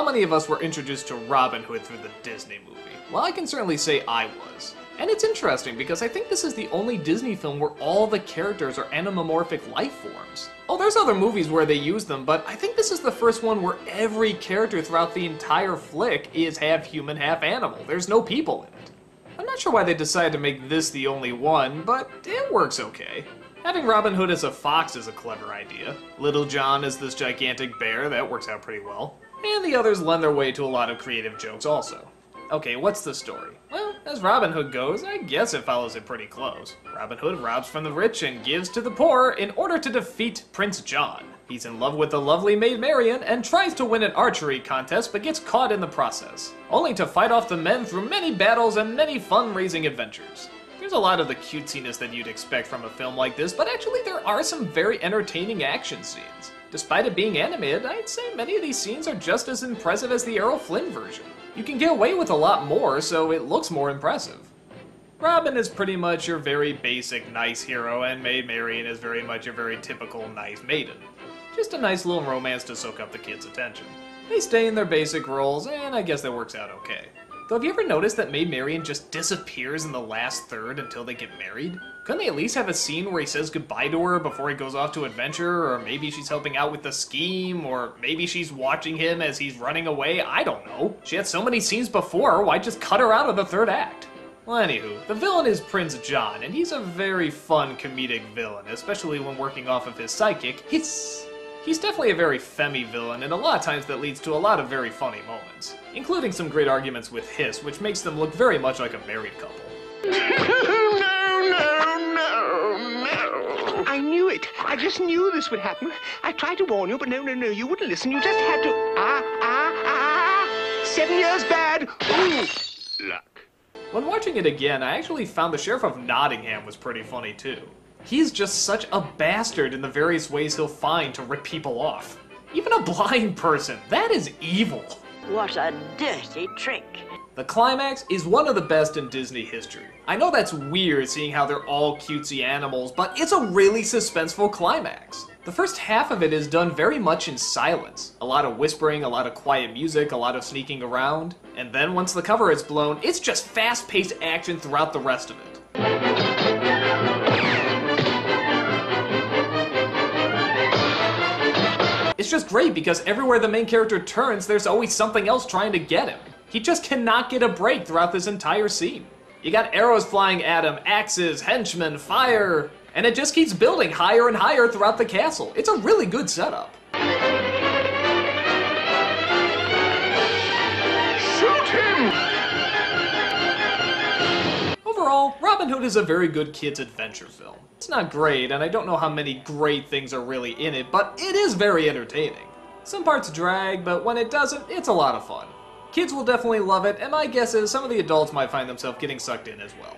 how many of us were introduced to Robin Hood through the Disney movie? Well, I can certainly say I was. And it's interesting because I think this is the only Disney film where all the characters are anamorphic life forms. Oh, there's other movies where they use them, but I think this is the first one where every character throughout the entire flick is half human, half animal. There's no people in it. I'm not sure why they decided to make this the only one, but it works okay. Having Robin Hood as a fox is a clever idea. Little John as this gigantic bear, that works out pretty well. And the others lend their way to a lot of creative jokes also. Okay, what's the story? Well, as Robin Hood goes, I guess it follows it pretty close. Robin Hood robs from the rich and gives to the poor in order to defeat Prince John. He's in love with the lovely Maid Marian and tries to win an archery contest but gets caught in the process, only to fight off the men through many battles and many fundraising adventures. There's a lot of the cutesiness that you'd expect from a film like this, but actually there are some very entertaining action scenes. Despite it being animated, I'd say many of these scenes are just as impressive as the Errol Flynn version. You can get away with a lot more, so it looks more impressive. Robin is pretty much your very basic nice hero, and Maid Marian is very much your very typical nice maiden. Just a nice little romance to soak up the kids' attention. They stay in their basic roles, and I guess that works out okay. Though have you ever noticed that Maid Marian just disappears in the last third until they get married? Couldn't they at least have a scene where he says goodbye to her before he goes off to adventure, or maybe she's helping out with the scheme, or maybe she's watching him as he's running away? I don't know. She had so many scenes before, why just cut her out of the third act? Well, anywho, the villain is Prince John, and he's a very fun comedic villain, especially when working off of his sidekick, Hiss. He's definitely a very femmy villain, and a lot of times that leads to a lot of very funny moments, including some great arguments with Hiss, which makes them look very much like a married couple. No. I knew it. I just knew this would happen. I tried to warn you, but no, you wouldn't listen. You just had to... 7 years bad. Ooh. Luck. When watching it again, I actually found the Sheriff of Nottingham was pretty funny too. He's just such a bastard in the various ways he'll find to rip people off. Even a blind person, that is evil. What a dirty trick. The climax is one of the best in Disney history. I know that's weird seeing how they're all cutesy animals, but it's a really suspenseful climax. The first half of it is done very much in silence. A lot of whispering, a lot of quiet music, a lot of sneaking around. And then once the cover is blown, it's just fast-paced action throughout the rest of it. It's just great because everywhere the main character turns, there's always something else trying to get him. He just cannot get a break throughout this entire scene. You got arrows flying at him, axes, henchmen, fire, and it just keeps building higher and higher throughout the castle. It's a really good setup. Shoot him! Overall, Robin Hood is a very good kids' adventure film. It's not great, and I don't know how many great things are really in it, but it is very entertaining. Some parts drag, but when it doesn't, it's a lot of fun. Kids will definitely love it, and my guess is some of the adults might find themselves getting sucked in as well.